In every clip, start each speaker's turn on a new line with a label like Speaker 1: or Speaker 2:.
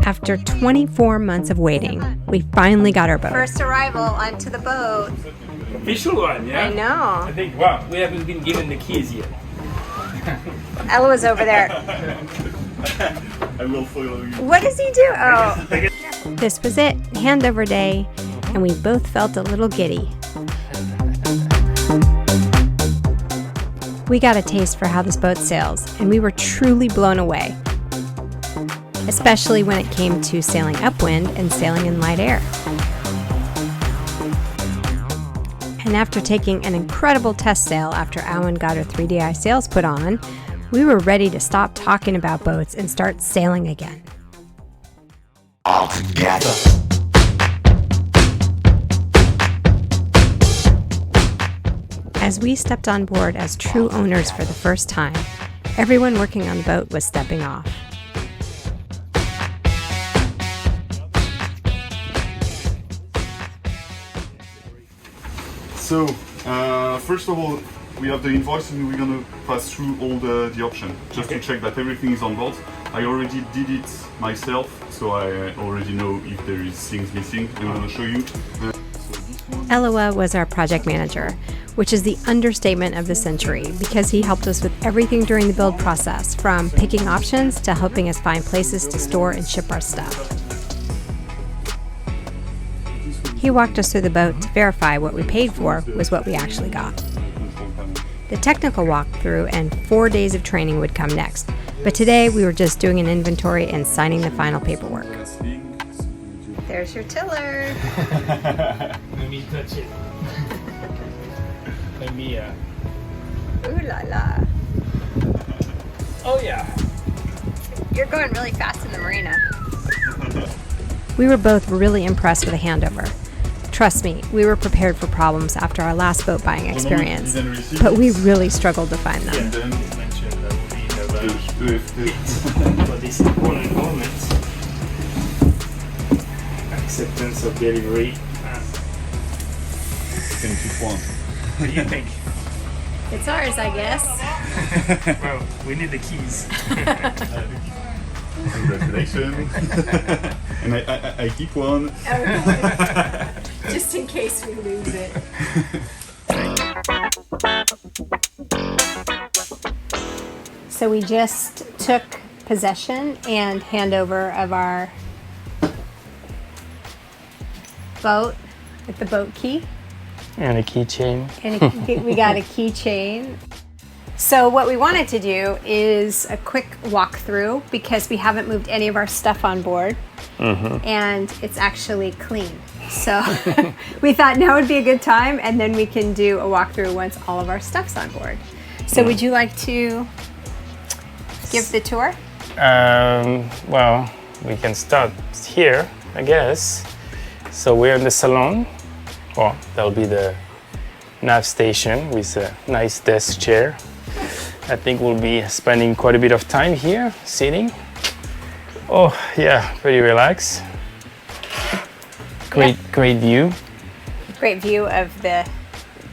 Speaker 1: After 24 months of waiting, we finally got our boat.
Speaker 2: First arrival onto the boat.
Speaker 3: Official one, yeah?
Speaker 2: I know.
Speaker 3: I think, wow, we haven't been given the keys yet.
Speaker 2: Ella was over there.
Speaker 4: I will follow you.
Speaker 2: What does he do? Oh.
Speaker 1: This was it, handover day, and we both felt a little giddy. We got a taste for how this boat sails, and we were truly blown away, especially when it came to sailing upwind and sailing in light air. And after taking an incredible test sail after AWEN got her 3DI sails put on, we were ready to stop talking about boats and start sailing again.
Speaker 5: All together.
Speaker 1: As we stepped on board as true owners for the first time, everyone working on the boat was stepping off.
Speaker 4: So, first of all, we have the invoice and we're gonna pass through all the options just to check that everything is on board. I already did it myself, so I already know if there is things missing. I'm gonna show you.
Speaker 1: Eloa was our project manager, which is the understatement of the century because he helped us with everything during the build process, from picking options to helping us find places to store and ship our stuff. He walked us through the boat to verify what we paid for was what we actually got. The technical walkthrough and 4 days of training would come next, but today we were just doing an inventory and signing the final paperwork.
Speaker 2: There's your tiller.
Speaker 3: Let me touch it. Let me,
Speaker 2: Ooh la la.
Speaker 3: oh yeah.
Speaker 2: You're going really fast in the marina.
Speaker 1: We were both really impressed with the handover. Trust me, we were prepared for problems after our last boat buying experience, but we really struggled to find them.
Speaker 3: And then you mentioned that will be the for this important moment. Acceptance of delivery. What do you think?
Speaker 2: It's ours, I guess.
Speaker 3: Well, we need the keys.
Speaker 4: Congratulations. And I keep one.
Speaker 2: Just in case we lose it. So we just took possession and handover of our boat with the boat key.
Speaker 3: And a keychain.
Speaker 2: And we got a keychain. So what we wanted to do is a quick walkthrough because we haven't moved any of our stuff on board. And it's actually clean. So we thought now would be a good time, and then we can do a walkthrough once all of our stuff's on board. So would you like to give the tour?
Speaker 3: Well, we can start here, I guess. So we're in the salon. Well, that'll be the nav station with a nice desk chair. I think we'll be spending quite a bit of time here, sitting. Oh yeah, pretty relaxed. Great view.
Speaker 2: Great view of the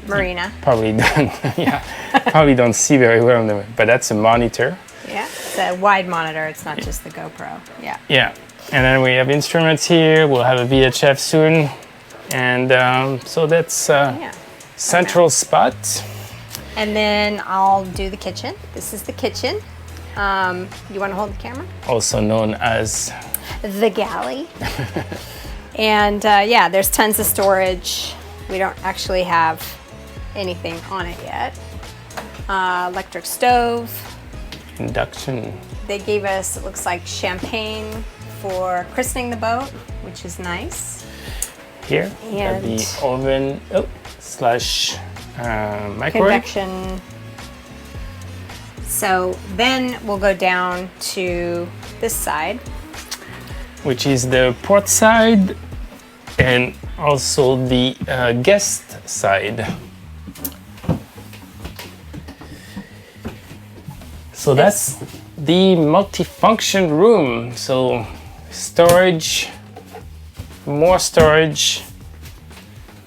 Speaker 2: marina.
Speaker 3: Probably don't see very well on the, but that's a monitor.
Speaker 2: Yeah, it's a wide monitor. It's not just the GoPro. Yeah.
Speaker 3: Yeah, and then we have instruments here. We'll have a VHF soon, and so that's central spot.
Speaker 2: And then I'll do the kitchen. This is the kitchen. You want to hold the camera?
Speaker 3: Also known as
Speaker 2: the galley. And yeah, there's tons of storage. We don't actually have anything on it yet. Electric stove.
Speaker 3: Induction.
Speaker 2: They gave us, it looks like, champagne for christening the boat, which is nice.
Speaker 3: Here,
Speaker 2: and
Speaker 3: the oven slash microwave.
Speaker 2: Convection. So then we'll go down to this side,
Speaker 3: which is the port side and also the guest side. So that's the multifunction room. So storage, more storage,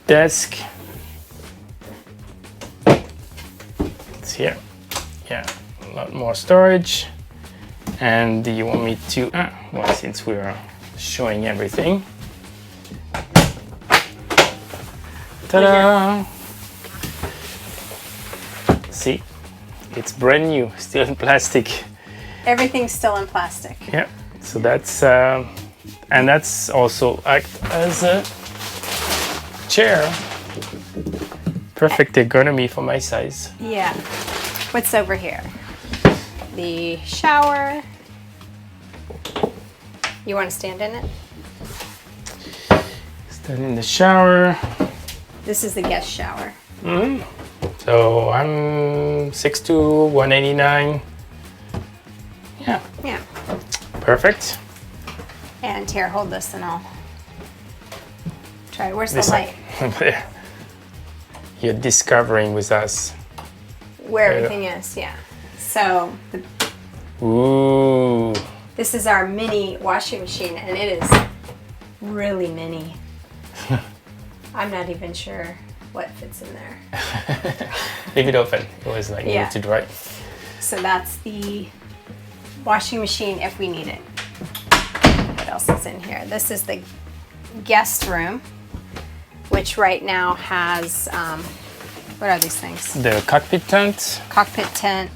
Speaker 3: desk. It's here. Yeah, a lot more storage. And do you want me to, well, since we're showing everything. Ta-da! See, it's brand new, still in plastic.
Speaker 2: Everything's still in plastic.
Speaker 3: Yeah, so that's, and that's also act as a chair. Perfect ergonomy for my size.
Speaker 2: Yeah. What's over here? The shower. You want to stand in it?
Speaker 3: Stand in the shower.
Speaker 2: This is the guest shower.
Speaker 3: So I'm 6'2", 189. Yeah,
Speaker 2: Yeah.
Speaker 3: perfect.
Speaker 2: And here, hold this and I'll try. Where's the
Speaker 3: This
Speaker 2: light?
Speaker 3: there. You're discovering with us.
Speaker 2: Where everything is, yeah. So
Speaker 3: Ooh.
Speaker 2: this is our mini washing machine, and it is really mini. I'm not even sure what fits in there.
Speaker 3: Leave it open. It was like
Speaker 2: Yeah.
Speaker 3: need to dry.
Speaker 2: So that's the washing machine if we need it. What else is in here? This is the guest room, which right now has, what are these things?
Speaker 3: The cockpit tent.
Speaker 2: Cockpit tent.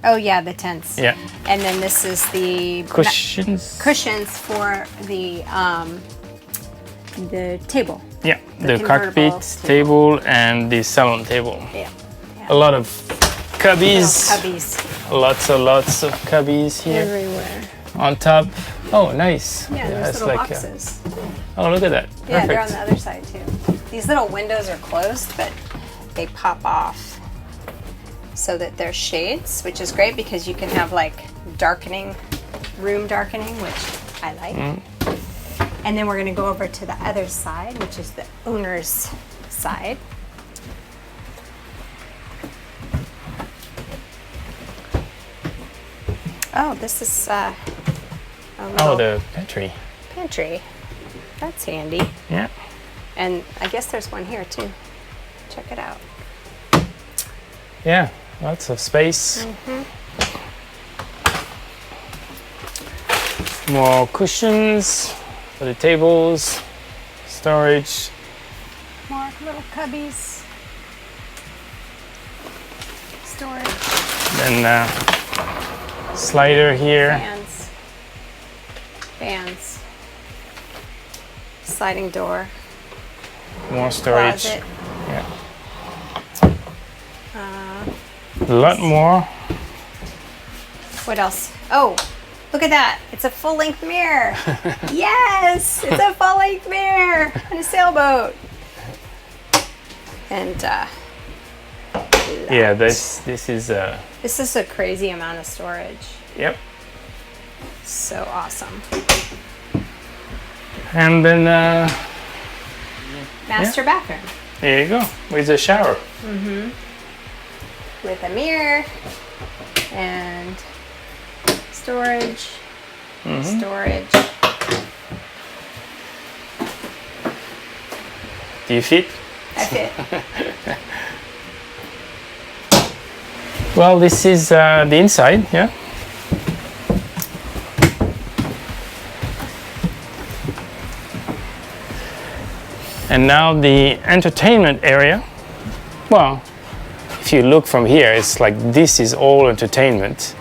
Speaker 2: Oh yeah, the tents.
Speaker 3: Yeah.
Speaker 2: And then this is the
Speaker 3: Cushions.
Speaker 2: cushions for the table.
Speaker 3: Yeah, the
Speaker 2: convertible
Speaker 3: cockpit table and the salon table.
Speaker 2: Yeah.
Speaker 3: A lot of
Speaker 2: Little
Speaker 3: cubbies.
Speaker 2: cubbies
Speaker 3: Lots of cubbies here
Speaker 2: everywhere.
Speaker 3: on top. Oh, nice.
Speaker 2: Yeah, there's
Speaker 3: it's
Speaker 2: little
Speaker 3: like
Speaker 2: boxes.
Speaker 3: oh, look at that.
Speaker 2: Yeah, they're on
Speaker 3: Perfect.
Speaker 2: the other side too. These little windows are closed, but they pop off so that they're shades, which is great because you can have like darkening, room darkening, which I like. And then we're gonna go over to the other side, which is the owner's side. Oh, this is a little
Speaker 3: Oh, the pantry.
Speaker 2: pantry. That's handy.
Speaker 3: Yeah.
Speaker 2: And I guess there's one here too. Check it out.
Speaker 3: Yeah, lots of space. More cushions for the tables, storage.
Speaker 2: More little cubbies. Storage.
Speaker 3: Then slider here.
Speaker 2: Fans. Fans. Sliding door.
Speaker 3: More storage.
Speaker 2: Closet.
Speaker 3: Yeah. A lot more.
Speaker 2: What else? Oh, look at that. It's a full-length mirror. Yes, it's a full-length mirror on a sailboat. And
Speaker 3: Yeah, this is
Speaker 2: this is a crazy amount of storage.
Speaker 3: yep.
Speaker 2: So awesome.
Speaker 3: And then
Speaker 2: Master bathroom
Speaker 3: there you go with the shower.
Speaker 2: with a mirror and storage. Storage.
Speaker 3: Do you fit?
Speaker 2: I fit.
Speaker 3: Well, this is the inside, yeah. And now the entertainment area. Well, if you look from here, it's like this is all entertainment.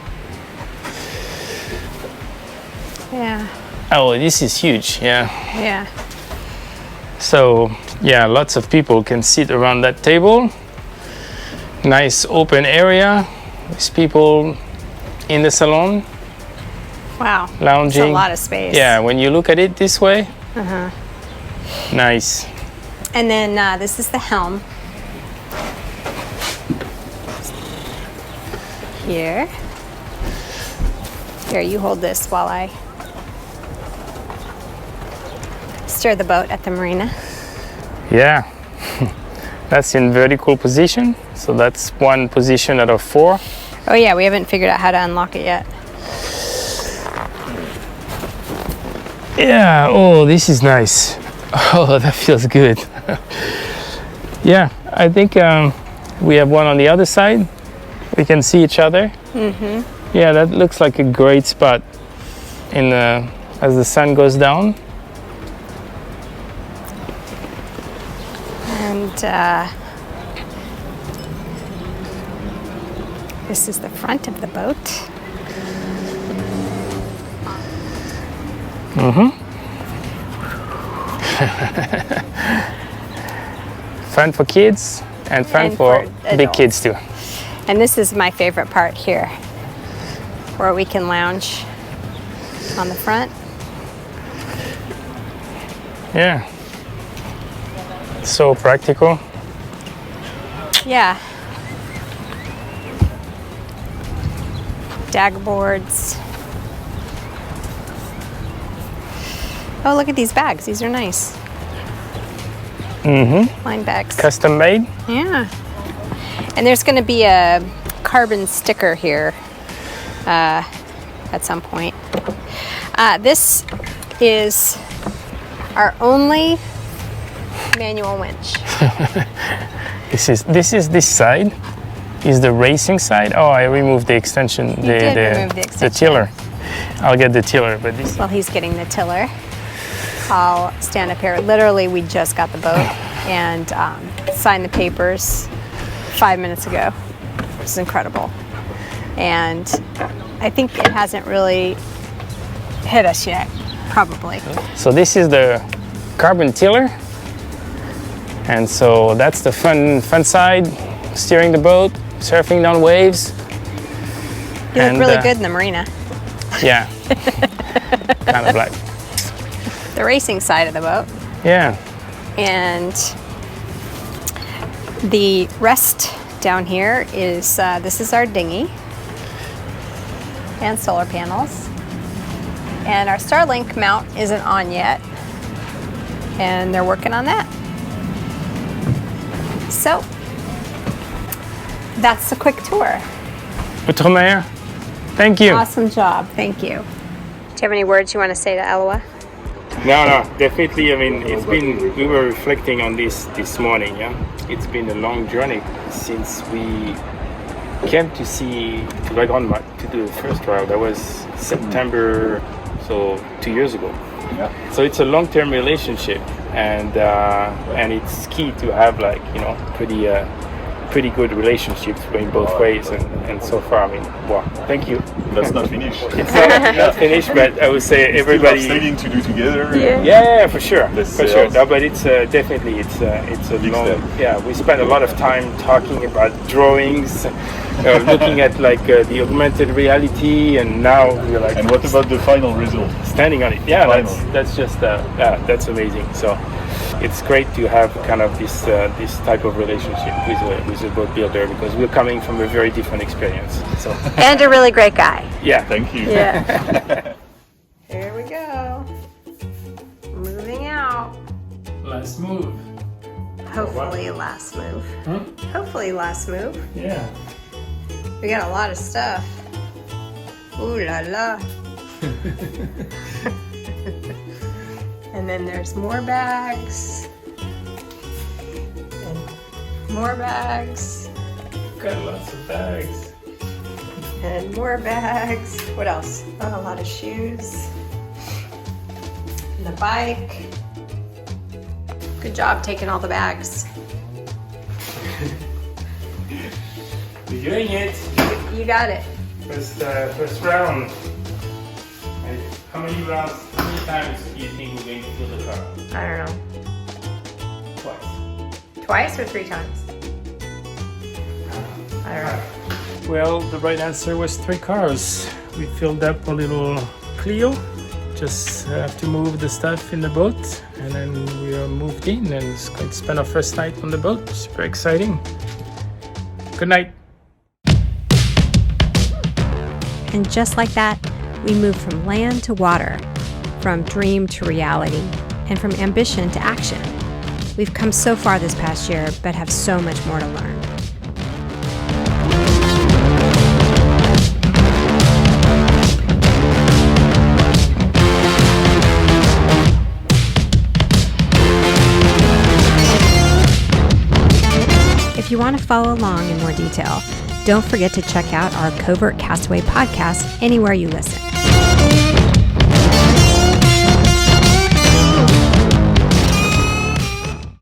Speaker 2: Yeah.
Speaker 3: Oh, this is huge, yeah.
Speaker 2: Yeah.
Speaker 3: So, yeah, lots of people can sit around that table. Nice open area with people in the salon,
Speaker 2: Wow.
Speaker 3: lounging.
Speaker 2: It's a lot of space.
Speaker 3: Yeah, when you look at it this way. Nice.
Speaker 2: And then this is the helm. Here. Here, you hold this while I steer the boat at the marina.
Speaker 3: Yeah. That's in vertical position. So that's one position out of 4.
Speaker 2: Oh yeah, we haven't figured out how to unlock it yet.
Speaker 3: Yeah, oh, this is nice. Oh, that feels good. Yeah, I think we have one on the other side. We can see each other. Yeah, that looks like a great spot as the sun goes down.
Speaker 2: And this is the front of the boat.
Speaker 3: Fun for kids and fun
Speaker 2: And
Speaker 3: for
Speaker 2: for
Speaker 3: big kids too.
Speaker 2: And this is my favorite part here, where we can lounge on the front.
Speaker 3: Yeah. So practical.
Speaker 2: Yeah. Dagger boards. Oh, look at these bags. These are nice. Line bags.
Speaker 3: Custom made.
Speaker 2: Yeah. And there's going to be a carbon sticker here at some point. This is our only manual winch.
Speaker 3: This side is the racing side. Oh, I removed the extension.
Speaker 2: You did remove the extension.
Speaker 3: The tiller. I'll get the tiller, but this.
Speaker 2: While he's getting the tiller, I'll stand up here. Literally, we just got the boat and signed the papers 5 minutes ago. It's incredible. And I think it hasn't really hit us yet, probably.
Speaker 3: So this is the carbon tiller. And so that's the fun side, steering the boat, surfing down waves.
Speaker 2: You look really good in the marina.
Speaker 3: Yeah, kind of like.
Speaker 2: The racing side of the boat.
Speaker 3: Yeah.
Speaker 2: And the rest down here is, this is our dinghy and solar panels. And our Starlink mount isn't on yet. And they're working on that. So, that's the quick tour.
Speaker 3: Outremer, thank you.
Speaker 2: Awesome job, thank you. Do you have any words you want to say to Aloha?
Speaker 3: No, definitely. I mean, we were reflecting on this morning, yeah? It's been a long journey since we came to see Grandma to do the first trial. That was September, so 2 years ago. Yeah. So it's a long-term relationship, and it's key to have pretty good relationships going both ways, and so far, I mean, wow, thank you.
Speaker 4: That's not finished.
Speaker 3: It's not finished, but I would say everybody.
Speaker 4: Still have to do together.
Speaker 3: Yeah, for sure,
Speaker 4: For
Speaker 3: sure. No, but it's definitely it's a long.
Speaker 4: step.
Speaker 3: Yeah, we spent a lot of time talking about drawings, looking at the augmented reality, and now we're like.
Speaker 4: And what about the final result?
Speaker 3: Standing on it. Yeah,
Speaker 4: Final.
Speaker 3: that's just that's amazing. So it's great to have kind of this type of relationship with a boat builder, because we're coming from a very different experience. So.
Speaker 2: And a really great guy.
Speaker 3: Yeah.
Speaker 4: Thank you.
Speaker 2: Yeah. Here we go. Moving out.
Speaker 3: Last move.
Speaker 2: Hopefully last move.
Speaker 3: Huh?
Speaker 2: Hopefully last move.
Speaker 3: Yeah.
Speaker 2: We got a lot of stuff. Ooh la la. And then there's more bags. And more bags.
Speaker 3: Got lots of bags.
Speaker 2: And more bags. What else? Oh, a lot of shoes. And the bike. Good job taking all the bags.
Speaker 3: We're doing it.
Speaker 2: You got it.
Speaker 3: First round. And how many rounds? How many times do you think we're going to fill the car?
Speaker 2: I don't know.
Speaker 3: Twice.
Speaker 2: Twice or 3 times? I don't know.
Speaker 3: Well, the right answer was 3 cars. We filled up a little Clio. Just have to move the stuff in the boat, and then we are moved in and it's going to spend our first night on the boat. Super exciting. Good night.
Speaker 1: And just like that, we moved from land to water, from dream to reality, and from ambition to action. We've come so far this past year, but have so much more to learn. If you want to follow along in more detail, don't forget to check out our Covert Castaway podcast anywhere you listen.